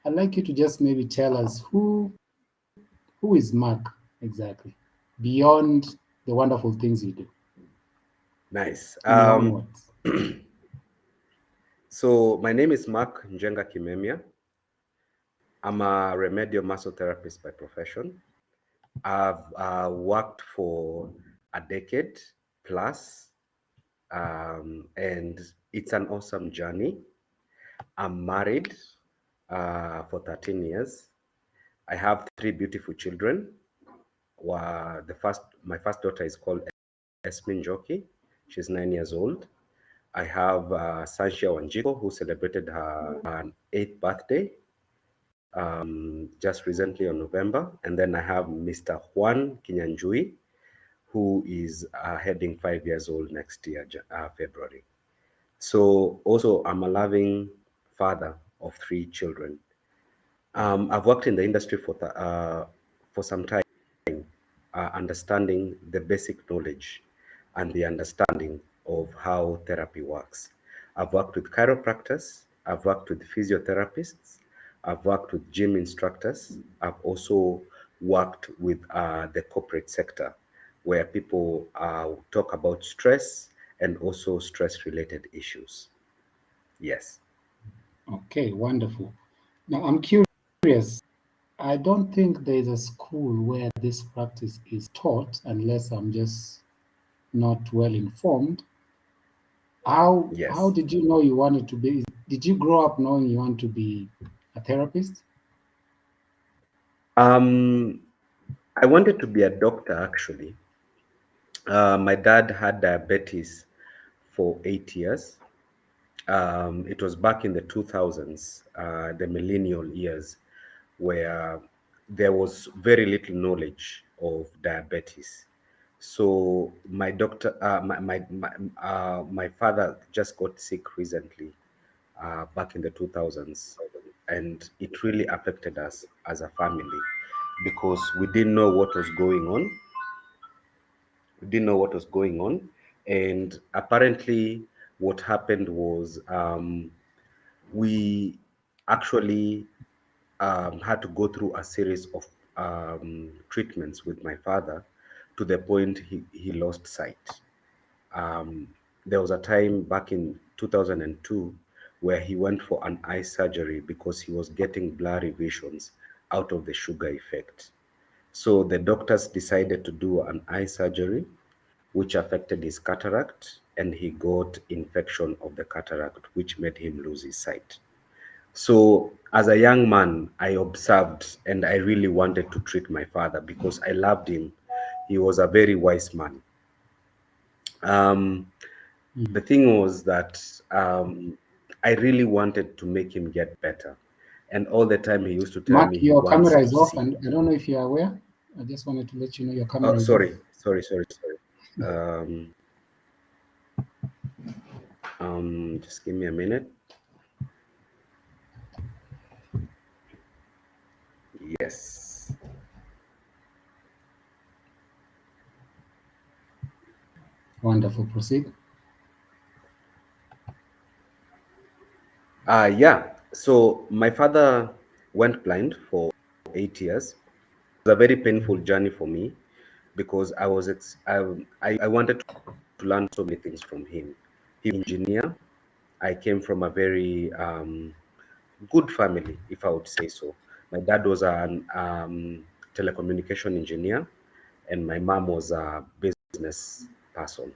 I'd like you to just maybe tell us who is Mark exactly, beyond the wonderful things you do, Nice. in your own words. So my name is Mark Njenga. I'm a remedial muscle therapist by profession. I've worked for a decade plus, and it's an awesome journey. I'm married for 13 years. I have three beautiful children. My first daughter is called Esmin Joki. She's 9 years old. I have Sanshia Wanjiko, who celebrated her eighth birthday just recently on November. And then I have Mr. Juan Kinyanjui, who is heading 5 years old next year, February. So also, I'm a loving father of three children. I've worked in the industry for some time, understanding the basic knowledge and the understanding of how therapy works. I've worked with chiropractors, I've worked with physiotherapists, I've worked with gym instructors, I've also worked with the corporate sector where people talk about stress and also stress related issues. Yes. Okay, wonderful. Now, I'm curious. I don't think there's a school where this practice is taught, unless I'm just not well informed. How Yes. did you know you wanted to be? Did you grow up knowing you want to be a therapist? Um, I wanted to be a doctor actually. My dad had diabetes for 8 years. It was back in the 2000s, the millennial years, where there was very little knowledge of diabetes. So my father just got sick recently, back in the 2000s, and it really affected us as a family because we didn't know what was going on, and apparently what happened was we actually had to go through a series of treatments with my father to the point he lost sight. um, there was a time back in 2002 where he went for an eye surgery because he was getting blurry visions out of the sugar effect. So the doctors decided to do an eye surgery, which affected his cataract, and he got infection of the cataract, which made him lose his sight. So as a young man, I observed and I really wanted to treat my father because I loved him. He was a very wise man. Um, Mm. the thing was that I really wanted to make him get better. And all the time he used to tell Mark, me he your wants camera to is off, see. and I don't know if you're aware. I just wanted to let you know your Oh, camera is off. sorry. Just give me a minute. Yes. Wonderful. Proceed. Yeah. So my father went blind for 8 years. It was a very painful journey for me because I wanted to learn so many things from him. He was an engineer. I came from a very good family, if I would say so. My dad was an telecommunication engineer, and my mom was a business person.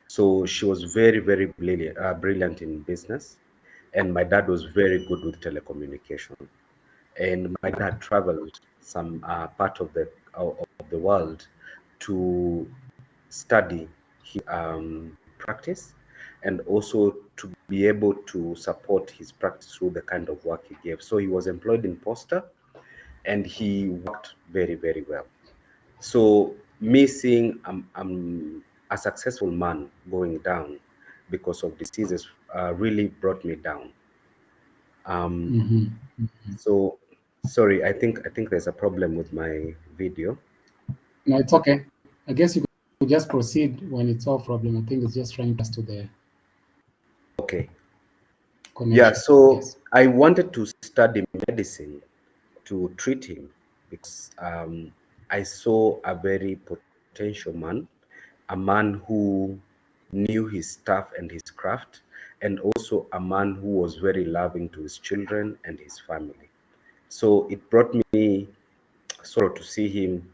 So she was very, very brilliant in business, and my dad was very good with telecommunication. And my dad traveled some part of the world to study practice, and also to be able to support his practice through the kind of work he gave. So he was employed in Posta, and he worked very, very well. So me seeing a successful man going down because of diseases really brought me down. Um, Hmm. so sorry, I think there's a problem with my video. No, it's okay. I guess you could just proceed when it's all problem. I think it's just trying to us to the Okay. Yeah, connection. so Yes. I wanted to study medicine to treat him because I saw a very potential man, a man who knew his stuff and his craft, and also a man who was very loving to his children and his family. So it brought me sorrow to see him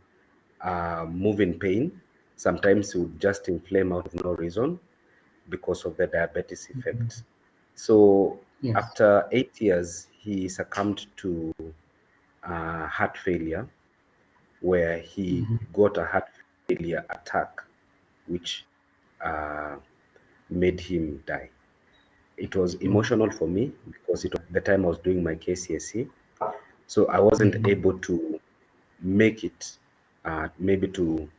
move in pain. Sometimes he would just inflame out of no reason because of the diabetes effect. So Yes. after 8 years, he succumbed to heart failure, where he Mhm. got a heart failure attack, which made him die. It was Oh, emotional for me because it was the time I was doing my KCSE. So I wasn't mhm. able to make it, maybe to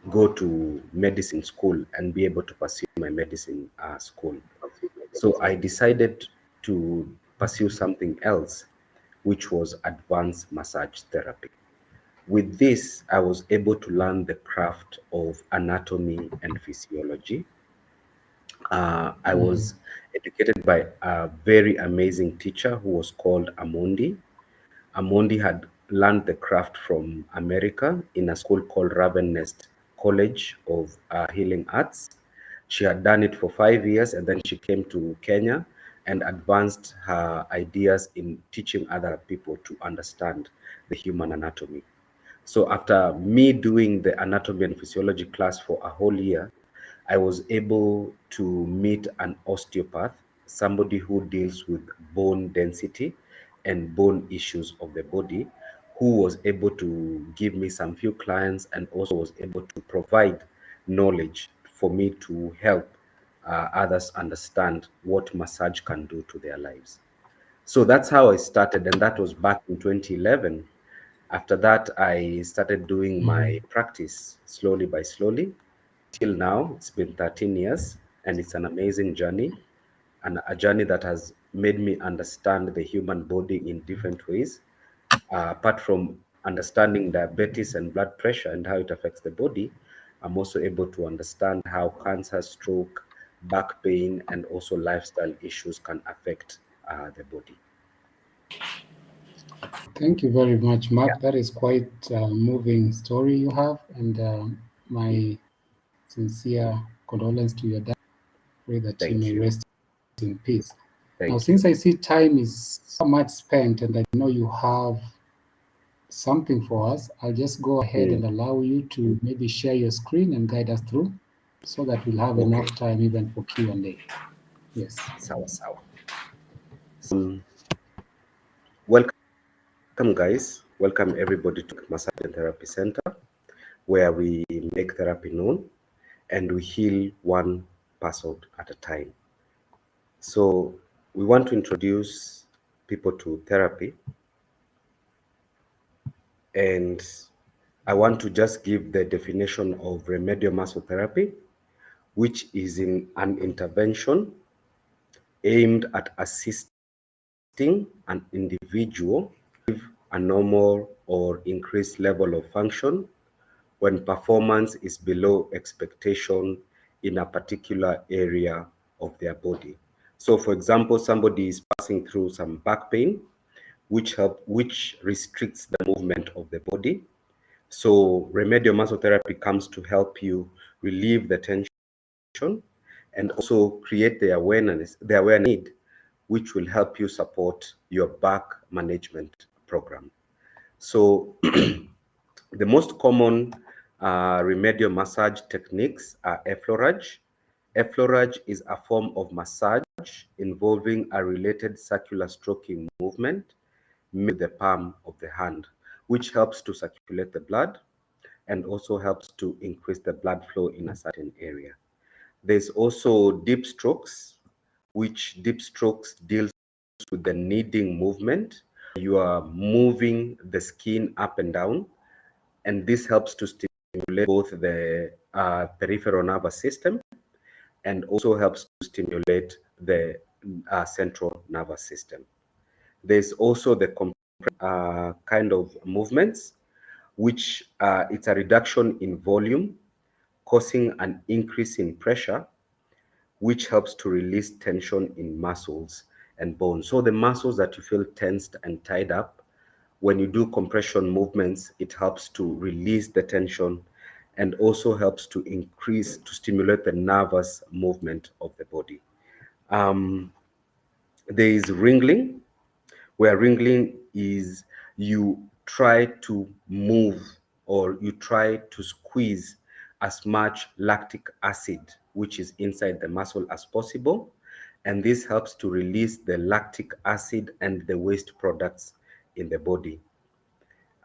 go to medicine school and be able to pursue my medicine school. So I decided to pursue something else, which was advanced massage therapy. With this, I was able to learn the craft of anatomy and physiology. I Mhm. was educated by a very amazing teacher who was called Amondi. Amondi had learned the craft from America in a school called Raven Nest College of Healing Arts. She had done it for 5 years and then she came to Kenya and advanced her ideas in teaching other people to understand the human anatomy. So after me doing the anatomy and physiology class for a whole year, I was able to meet an osteopath, somebody who deals with bone density and bone issues of the body, who was able to give me some few clients and also was able to provide knowledge for me to help others understand what massage can do to their lives. So that's how I started, and that was back in 2011. After that, I started doing my Mhm. practice slowly by slowly till now. It's been 13 years, and it's an amazing journey, and a journey that has made me understand the human body in different ways. Apart from understanding diabetes and blood pressure and how it affects the body, I'm also able to understand how cancer, stroke, back pain, and also lifestyle issues can affect the body. Thank you very much, Yeah, Mark. That is quite a moving story you have, and my sincere condolence to your dad. Pray that you thank may you. rest in peace. Now, Thank you. since I see time is so much spent, and I know you have something for us, I'll just go ahead Mm, and allow you to maybe share your screen and guide us through, so that we'll have okay, enough time even for Q&A. Yes. sawa sawa. Welcome, guys. Welcome everybody to Massage and Therapy Center, where we make therapy known and we heal one person at a time. So, we want to introduce people to therapy, and I want to just give the definition of remedial muscle therapy, which is in an intervention aimed at assisting an individual a normal or increased level of function when performance is below expectation in a particular area of their body. So, for example, somebody is passing through some back pain, which restricts the movement of the body. So, remedial muscle therapy comes to help you relieve the tension and also create the awareness need, which will help you support your back management program. So the most common remedial massage techniques are effleurage. Effleurage is a form of massage involving a related circular stroking movement made with the palm of the hand, which helps to circulate the blood and also helps to increase the blood flow in a certain area. There's also deep strokes, which deep strokes deals with the kneading movement. You are moving the skin up and down, and this helps to stimulate both the peripheral nervous system and also helps to stimulate the central nervous system. There's also the kind of movements, which it's a reduction in volume, causing an increase in pressure, which helps to release tension in muscles and bone. So the muscles that you feel tensed and tied up, when you do compression movements, it helps to release the tension and also helps to stimulate the nervous movement of the body. Um, there is wriggling, where wriggling is you try to move or you try to squeeze as much lactic acid, which is inside the muscle, as possible. And this helps to release the lactic acid and the waste products in the body.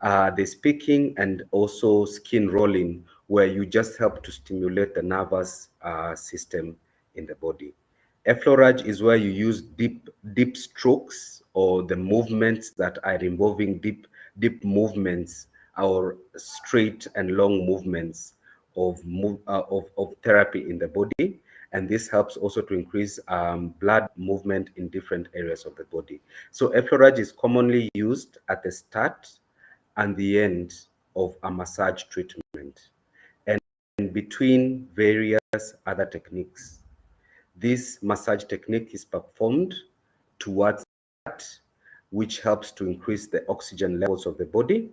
The speaking and also skin rolling, where you just help to stimulate the nervous system in the body. Effleurage is where you use deep strokes, or the movements that are involving deep movements, or straight and long movements of therapy in the body. And this helps also to increase blood movement in different areas of the body. So effleurage is commonly used at the start and the end of a massage treatment, and between various other techniques. This massage technique is performed towards that, which helps to increase the oxygen levels of the body,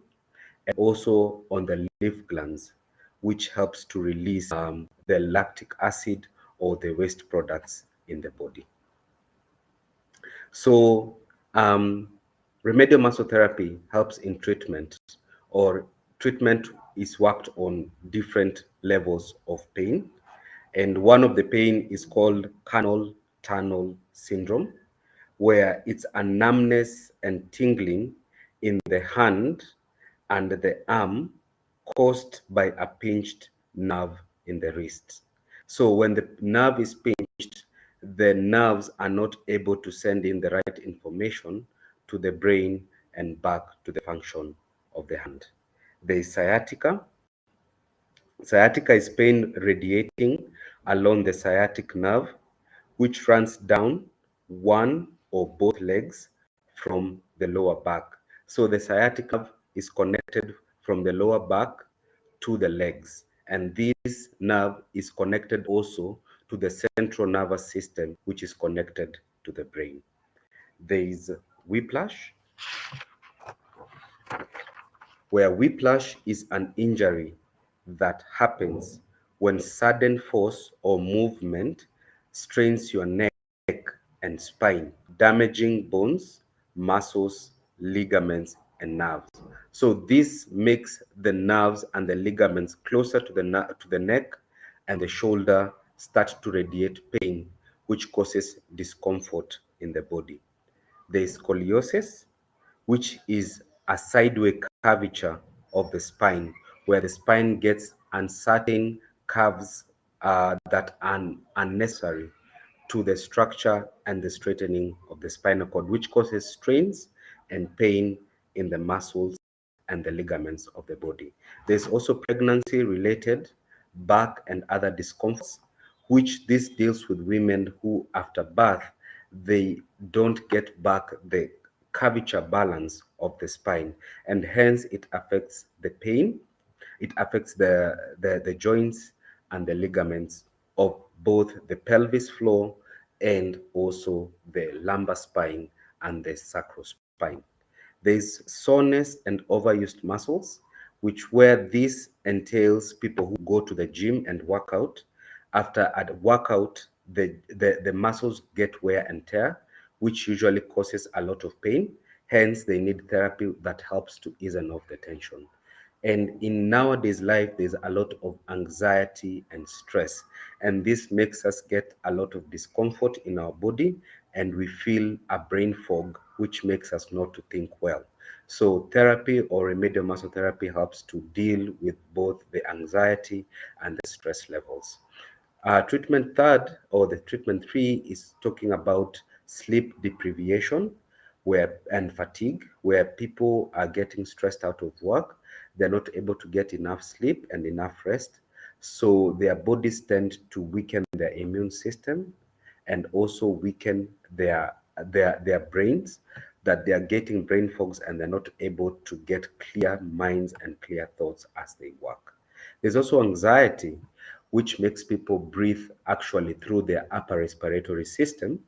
and also on the lymph glands, which helps to release the lactic acid or the waste products in the body. So, remedial muscle therapy helps in treatment, or treatment is worked on different levels of pain. And one of the pain is called carpal tunnel syndrome, where it's a numbness and tingling in the hand and the arm caused by a pinched nerve in the wrist. So when the nerve is pinched, the nerves are not able to send in the right information to the brain and back to the function of the hand. There is sciatica. Sciatica is pain radiating along the sciatic nerve, which runs down one or both legs from the lower back. So the sciatic nerve is connected from the lower back to the legs. And this nerve is connected also to the central nervous system, which is connected to the brain. There is whiplash, where whiplash is an injury that happens when sudden force or movement strains your neck and spine, damaging bones, muscles, ligaments, and nerves. So this makes the nerves and the ligaments closer to the neck and the shoulder start to radiate pain, which causes discomfort in the body. There is scoliosis, which is a sideway curvature of the spine, where the spine gets uncertain curves that are unnecessary to the structure and the straightening of the spinal cord, which causes strains and pain in the muscles and the ligaments of the body. There's also pregnancy related back and other discomforts, which this deals with women who, after birth, they don't get back the curvature balance of the spine, and hence it affects the pain, it affects the joints and the ligaments of both the pelvis floor and also the lumbar spine and the sacral spine. There's soreness and overused muscles, which where this entails people who go to the gym and work out. After a workout, the muscles get wear and tear, which usually causes a lot of pain. Hence, they need therapy that helps to ease off the tension. And in nowadays life, there's a lot of anxiety and stress, and this makes us get a lot of discomfort in our body, and we feel a brain fog, which makes us not to think well. So therapy or remedial muscle therapy helps to deal with both the anxiety and the stress levels. Treatment third, or the treatment three, is talking about sleep deprivation, where and fatigue, where people are getting stressed out of work. They're not able to get enough sleep and enough rest. So their bodies tend to weaken their immune system and also weaken their brains, that they are getting brain fogs and they're not able to get clear minds and clear thoughts as they work. There's also anxiety, which makes people breathe actually through their upper respiratory system,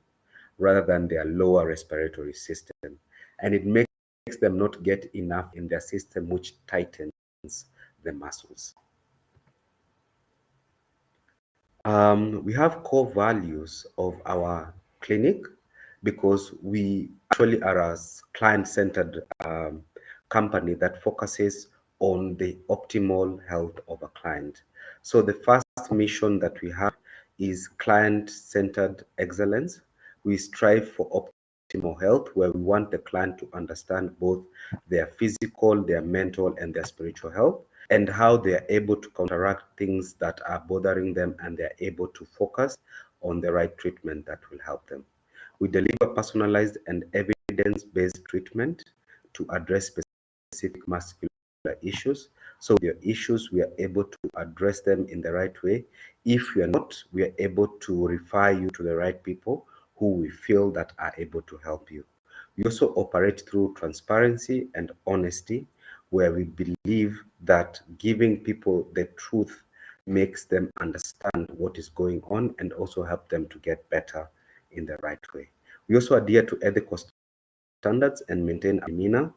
rather than their lower respiratory system. And it makes them not get enough in their system, which tightens the muscles. We have core values of our clinic because we actually are a client-centered company that focuses on the optimal health of a client. So the first mission that we have is client-centered excellence. We strive for optimal health, where we want the client to understand both their physical, their mental, and their spiritual health, and how they are able to counteract things that are bothering them, and they're able to focus on the right treatment that will help them. We deliver personalized and evidence-based treatment to address specific muscular issues. So with your issues, we are able to address them in the right way. If we are not, we are able to refer you to the right people who we feel that are able to help you. We also operate through transparency and honesty, where we believe that giving people the truth makes them understand what is going on and also help them to get better in the right way. We also adhere to ethical standards and maintain a demeanor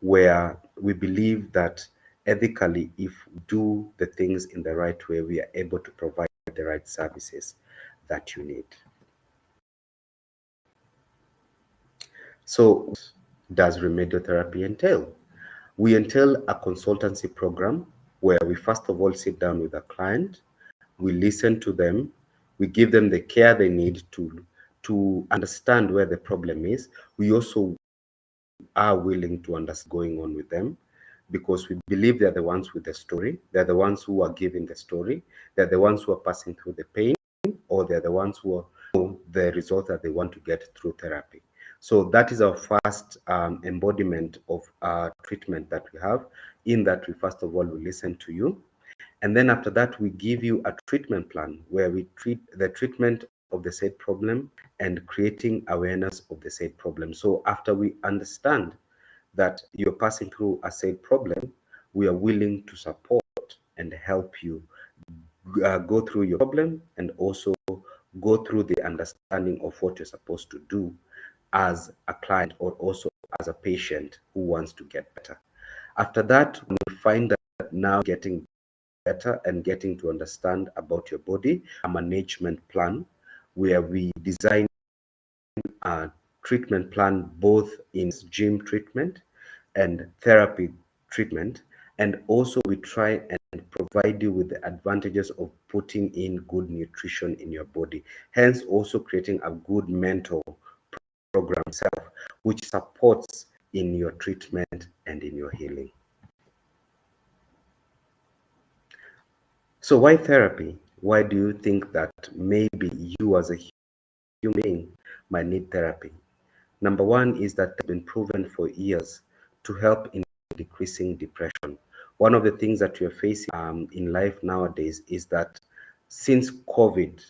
where we believe that ethically, if we do the things in the right way, we are able to provide the right services that you need. So, what does remedial therapy entail? We entail a consultancy program where we first of all sit down with a client, we listen to them, we give them the care they need to understand where the problem is. We also are willing to understand what's going on with them, because we believe they're the ones with the story, they're the ones who are giving the story, they're the ones who are passing through the pain, or they're the ones who know the result that they want to get through therapy. So that is our first embodiment of treatment that we have, in that we first of all, we listen to you. And then after that, we give you a treatment plan where we treat the treatment of the said problem and creating awareness of the said problem. So after we understand that you're passing through a said problem, we are willing to support and help you go through your problem, and also go through the understanding of what you're supposed to do as a client, or also as a patient who wants to get better. After that, when we find that now getting better and getting to understand about your body, a management plan where we design a treatment plan both in gym treatment and therapy treatment, and also we try and provide you with the advantages of putting in good nutrition in your body, hence also creating a good mental program self, which supports in your treatment and in your healing. So why therapy? Why do you think that maybe you as a human being might need therapy? Number one is that it's been proven for years to help in decreasing depression. One of the things that we are facing in life nowadays is that since COVID,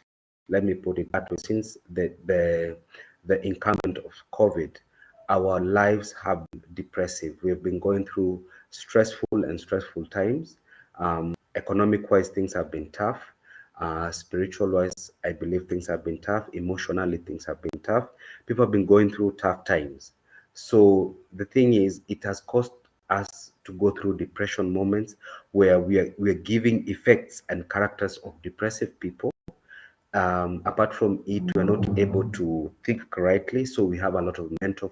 let me put it that way, since the incumbent of COVID, our lives have been depressive. We've been going through stressful times. Economic-wise, things have been tough. Spiritual-wise, I believe things have been tough. Emotionally, things have been tough. People have been going through tough times. So the thing is, it has caused us to go through depression moments where we are giving effects and characters of depressive people. Apart from it, we're not able to think correctly, so we have a lot of mental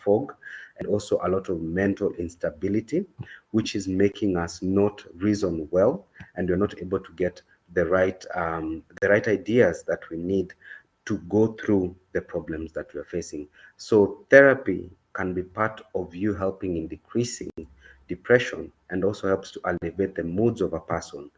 fog, and also a lot of mental instability, which is making us not reason well, and we're not able to get the right ideas that we need to go through the problems that we're facing. So therapy can be part of you helping in decreasing depression, and also helps to elevate the moods of a person,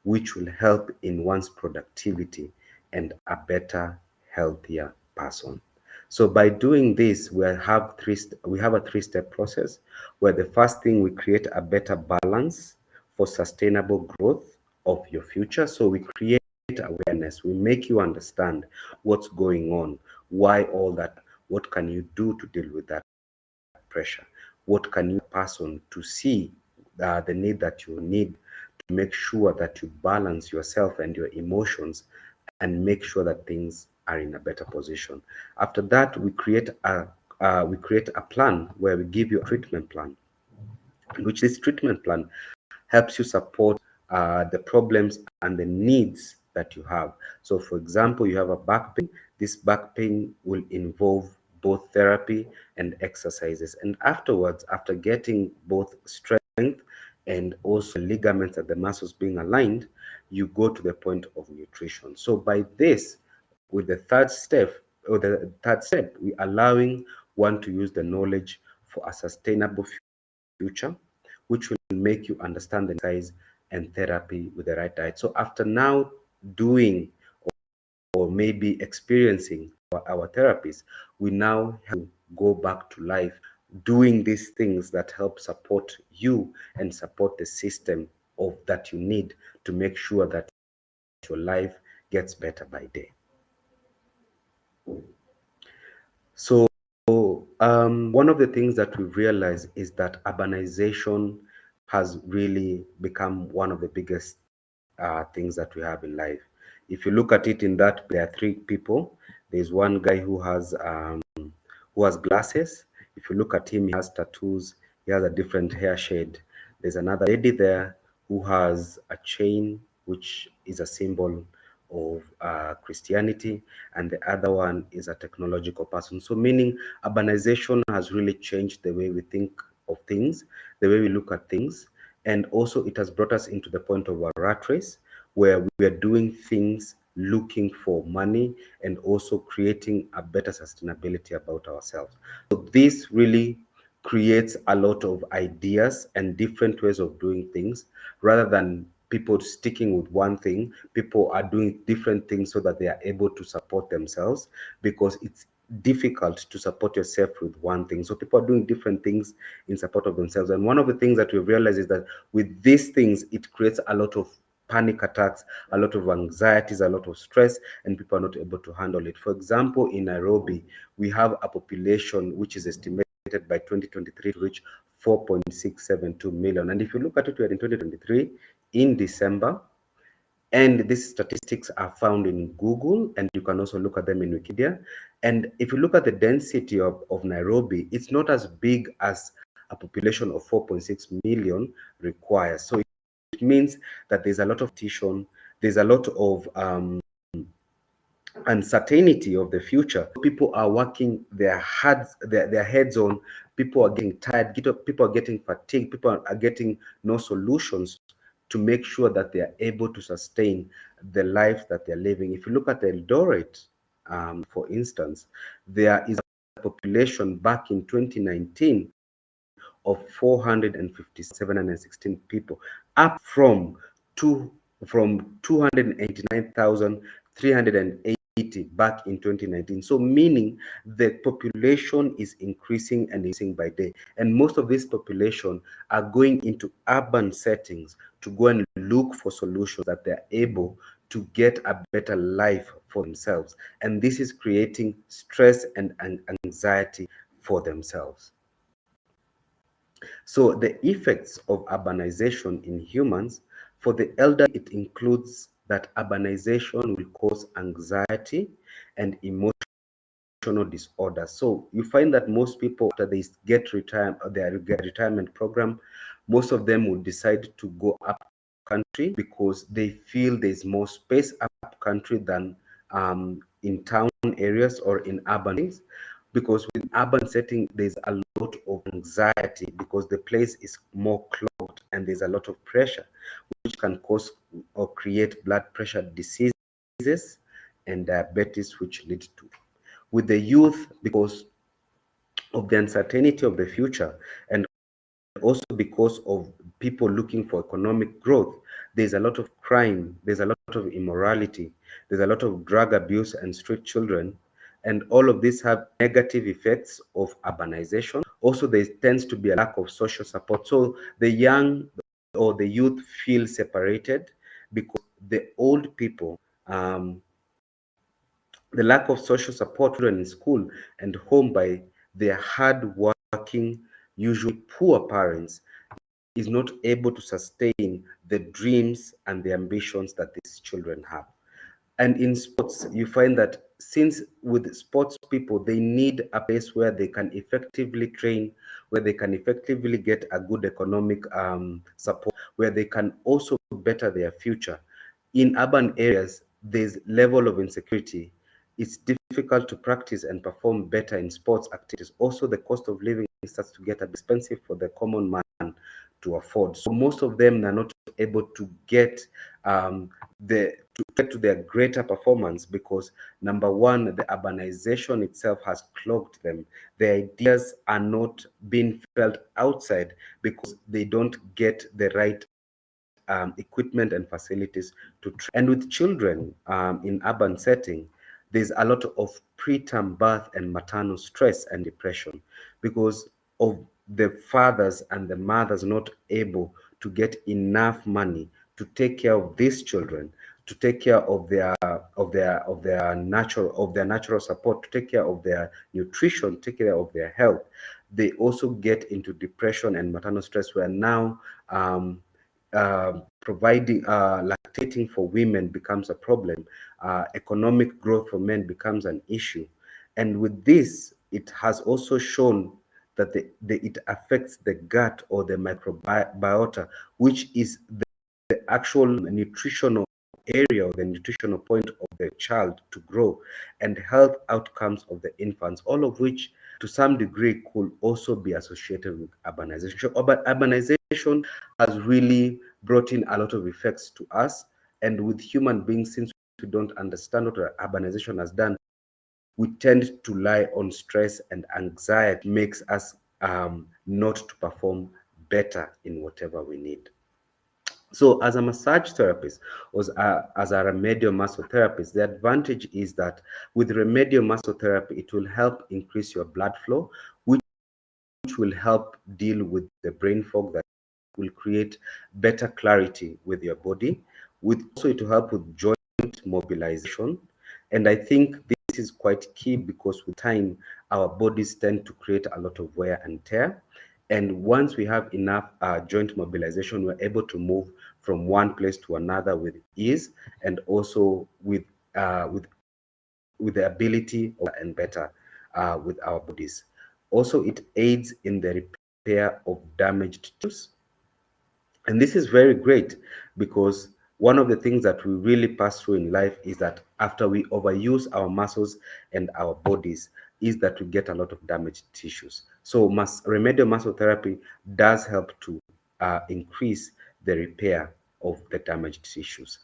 which will help in one's productivity and a better, healthier person. So by doing this, we have a three-step process, where the first thing, we create a better balance for sustainable growth of your future. So we create awareness, we make you understand what's going on, why all that, what can you do to deal with that pressure, what can you person to see the need that you need, make sure that you balance yourself and your emotions, and make sure that things are in a better position. After that, we create a plan where we give you a treatment plan, which this treatment plan helps you support the problems and the needs that you have. So, for example, you have a back pain. This back pain will involve both therapy and exercises. And afterwards, after getting both strength and also ligaments and the muscles being aligned, you go to the point of nutrition. So, by this, with the third step, we allowing one to use the knowledge for a sustainable future, which will make you understand the exercise and therapy with the right diet. So after now doing or maybe experiencing our therapies, we now have to go back to life doing these things that help support you and support the system of that you need to make sure that your life gets better by day. So one of the things that we've realized is that urbanization has really become one of the biggest things that we have in life. If you look at it in that, there are three people. There's one guy who has glasses. If you look at him, he has tattoos. He has a different hair shade. There's another lady there who has a chain, which is a symbol of Christianity, and the other one is a technological person. So, meaning urbanization has really changed the way we think of things, the way we look at things, and also it has brought us into the point of a rat race where we are doing things looking for money and also creating a better sustainability about ourselves. So this really creates a lot of ideas and different ways of doing things rather than people sticking with one thing. People are doing different things so that they are able to support themselves, because it's difficult to support yourself with one thing. So people are doing different things in support of themselves. And one of the things that we've realized is that with these things, it creates a lot of panic attacks, a lot of anxieties, a lot of stress, and people are not able to handle it. For example, in Nairobi, we have a population which is estimated by 2023 to reach 4.672 million. And if you look at it, we are in 2023 in December, and these statistics are found in Google, and you can also look at them in Wikipedia. And if you look at the density of Nairobi, it's not as big as a population of 4.6 million requires. So it means that there's a lot of tension, there's a lot of uncertainty of the future. People are working their heads on. People are getting tired. People are getting fatigued. People are getting no solutions to make sure that they are able to sustain the life that they're living. If you look at Eldoret, for instance, there is a population back in 2019 of 457,716 people, up from 289,380 back in 2019. So meaning the population is increasing and increasing by day. And most of this population are going into urban settings to go and look for solutions that they're able to get a better life for themselves. And this is creating stress and anxiety for themselves. So the effects of urbanization in humans, for the elderly, it includes that urbanization will cause anxiety and emotional disorders. So you find that most people, after they get their retirement program, most of them will decide to go up country because they feel there's more space up country than in town areas or in urban things. Because with urban setting, there's a lot of anxiety because the place is more clogged and there's a lot of pressure, which can cause or create blood pressure diseases and diabetes, which lead to. With the youth, because of the uncertainty of the future and also because of people looking for economic growth, there's a lot of crime, there's a lot of immorality, there's a lot of drug abuse and street children, and all of these have negative effects of urbanization. Also, there tends to be a lack of social support. So the young or the youth feel separated because the old people, the lack of social support children in school and home by their hard working, usually poor parents, is not able to sustain the dreams and the ambitions that these children have. And in sports, you find that since with sports people, they need a place where they can effectively train, where they can effectively get a good economic support, where they can also better their future. In urban areas, there's level of insecurity. It's difficult to practice and perform better in sports activities. Also, the cost of living starts to get expensive for the common man to afford. So most of them are not able to get to get to their greater performance because number one, the urbanization itself has clogged them. The ideas are not being felt outside because they don't get the right equipment and facilities to train. And with children in urban setting, there's a lot of preterm birth and maternal stress and depression because of the fathers and the mothers not able to get enough money to take care of these children, to take care of their natural support, to take care of their nutrition, take care of their health. They also get into depression and maternal stress where now providing lactating for women becomes a problem. Economic growth for men becomes an issue. And with this, it has also shown that it affects the gut or the microbiota, which is the actual nutritional area or the nutritional point of the child to grow, and health outcomes of the infants, all of which to some degree could also be associated with urbanization. But urbanization has really brought in a lot of effects to us. And with human beings, since we don't understand what urbanization has done, we tend to lie on stress and anxiety, makes us not to perform better in whatever we need. So as a massage therapist or as a remedial muscle therapist, the advantage is that with remedial muscle therapy, it will help increase your blood flow, which will help deal with the brain fog that will create better clarity with your body. With also it will help with joint mobilization. And I think this is quite key because with time, our bodies tend to create a lot of wear and tear. And once we have enough joint mobilization, we're able to move from one place to another with ease and also with the ability and better with our bodies. Also, it aids in the repair of damaged tissues. And this is very great because one of the things that we really pass through in life is that after we overuse our muscles and our bodies, is that we get a lot of damaged tissues. So remedial muscle therapy does help to increase the repair of the damaged tissues.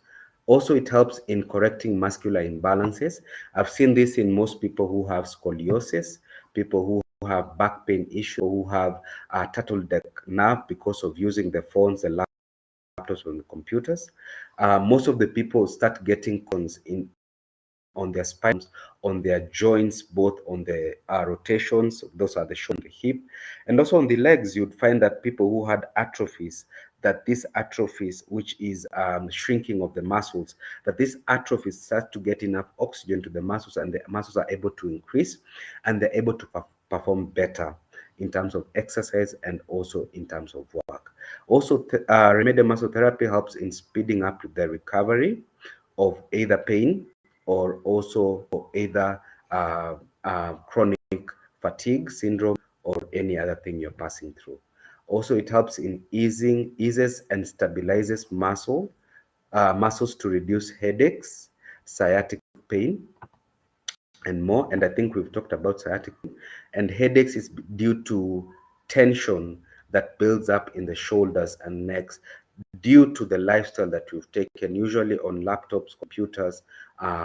Also, it helps in correcting muscular imbalances. I've seen this in most people who have scoliosis, people who have back pain issues, who have a turtleneck nerve because of using the phones, the laptops, and the computers. Most of the people start getting cons in on their spines, on their joints, both on the rotations, those are the shoulder, the hip, and also on the legs. You'd find that people who had atrophies, that this atrophies, which is shrinking of the muscles, that this atrophies start to get enough oxygen to the muscles, and the muscles are able to increase, and they're able to perform better in terms of exercise and also in terms of work. Also, remedial muscle therapy helps in speeding up the recovery of either pain or also either chronic fatigue syndrome or any other thing you're passing through. Also, it helps in eases and stabilizes muscles to reduce headaches, sciatic pain, and more. And I think we've talked about sciatic pain. And headaches is due to tension that builds up in the shoulders and necks due to the lifestyle that we've taken, usually on laptops, computers,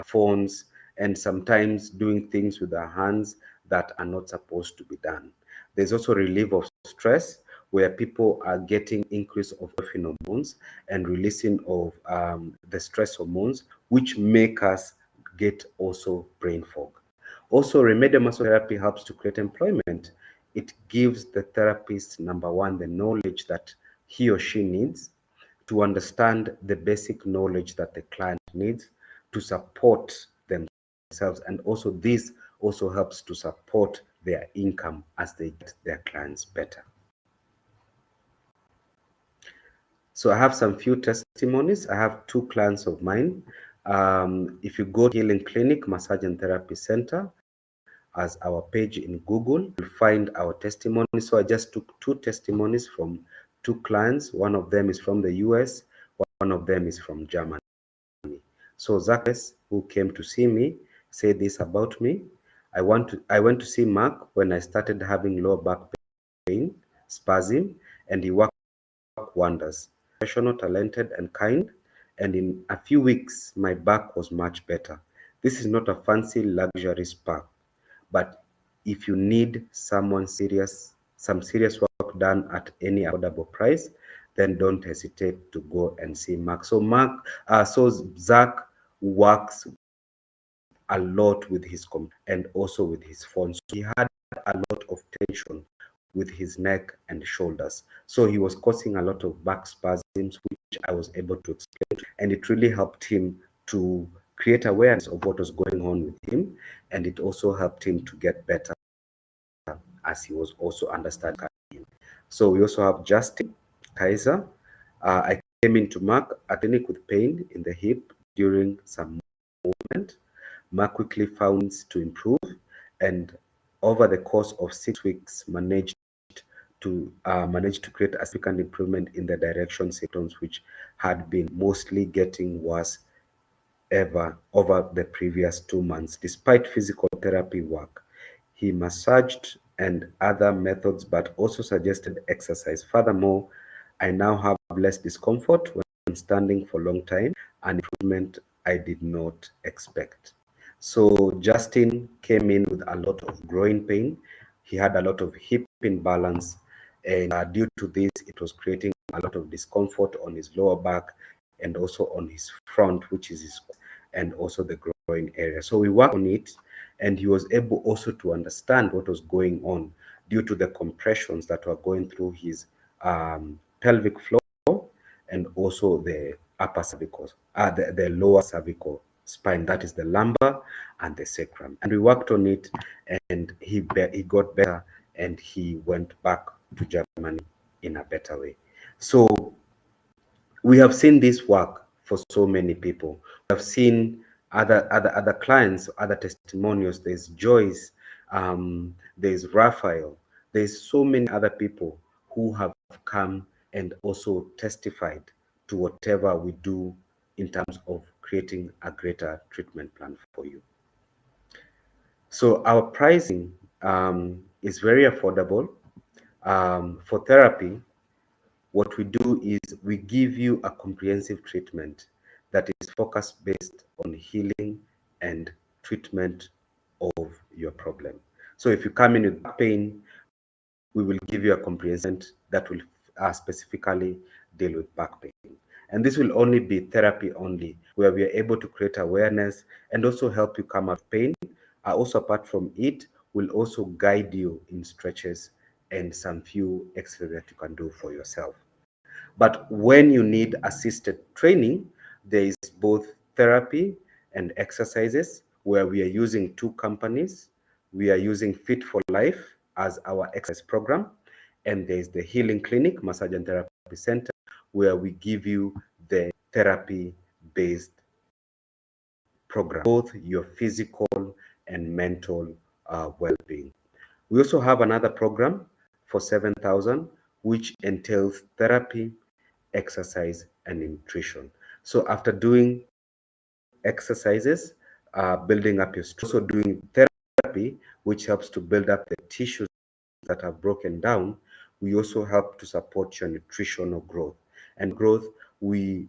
phones, and sometimes doing things with our hands that are not supposed to be done. There's also relief of stress, where people are getting increase of hormones and releasing of the stress hormones, which make us get also brain fog. Also, remedial muscle therapy helps to create employment. It gives the therapist, number one, the knowledge that he or she needs to understand the basic knowledge that the client needs to support themselves. And also this also helps to support their income as they get their clients better. So I have some few testimonies. I have two clients of mine If you go to Healing Clinic Massage and Therapy Center as our page in Google, you'll find our testimony. So I just took two testimonies from two clients. One of them is from the US, one of them is from Germany. So Zacchaeus, who came to see me, said this about me. I went to see Mark when I started having lower back pain, spasm, and he worked wonders. Professional, talented, and kind. And in a few weeks, my back was much better. This is not a fancy luxury spa, but if you need some serious work done at any affordable price, then don't hesitate to go and see Mark. So Zach works a lot with his and also with his phone. So he had a lot of tension with his neck and shoulders. So he was causing a lot of back spasms, which I was able to explain. And it really helped him to create awareness of what was going on with him. And it also helped him to get better as he was also understanding. So we also have Justin Kaiser. I came into Mark a clinic with pain in the hip during some movement. Mark quickly found to improve, and over the course of 6 weeks, managed to create a significant improvement in the direction symptoms, which had been mostly getting worse ever over the previous 2 months. Despite physical therapy work, he massaged and other methods, but also suggested exercise. Furthermore, I now have less discomfort when standing for a long time, an improvement I did not expect. So Justin came in with a lot of groin pain. He had a lot of hip imbalance, and due to this, it was creating a lot of discomfort on his lower back and also on his front, which is his, and also the groin area. So we worked on it, and he was able also to understand what was going on due to the compressions that were going through his pelvic floor and also the upper cervical, the lower cervical spine, that is the lumbar and the sacrum. And we worked on it, and he got better, and he went back to Germany in a better way. So we have seen this work for so many people. We have seen other clients, other testimonials. There's Joyce, there's Raphael, there's so many other people who have come and also testified to whatever we do in terms of creating a greater treatment plan for you. So our pricing is very affordable. For therapy, what we do is we give you a comprehensive treatment that is focus based on healing and treatment of your problem. So if you come in with back pain, we will give you a comprehensive that will specifically deal with back pain. And this will only be therapy only, where we are able to create awareness and also help you come out of pain. Also, apart from it, we'll also guide you in stretches and some few exercises that you can do for yourself. But when you need assisted training, there is both therapy and exercises where we are using two companies. We are using Fit for Life as our exercise program, and there is the Healing Clinic Massage and Therapy Center where we give you the therapy-based program, both your physical and mental well-being. We also have another program for 7,000, which entails therapy, exercise, and nutrition. So after doing exercises, building up your strength, also doing therapy, which helps to build up the tissues that are broken down, we also help to support your nutritional growth. And growth, we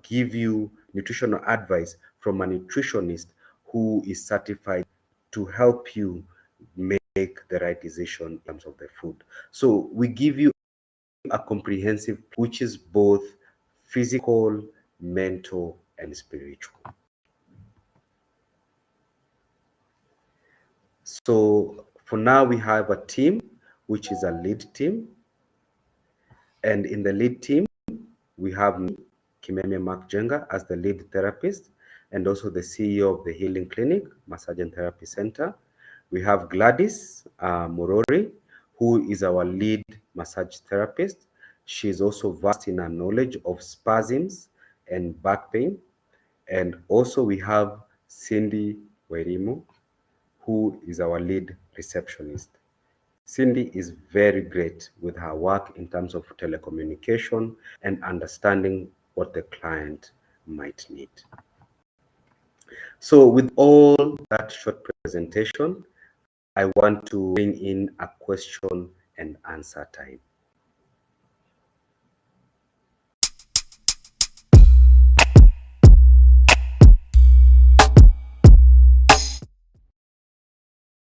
give you nutritional advice from a nutritionist who is certified to help you make the right decision in terms of the food. So we give you a comprehensive, which is both physical, mental, and spiritual. So for now, we have a team, which is a lead team. And in the lead team, we have me, Kimeme Mark Njenga, as the lead therapist and also the CEO of the Healing Clinic, Massage and Therapy Center. We have Gladys Morori, who is our lead massage therapist. She is also vast in her knowledge of spasms and back pain. And also we have Cindy Werimo, who is our lead receptionist. Cindy is very great with her work in terms of telecommunication and understanding what the client might need. So with all that short presentation, I want to bring in a question and answer time.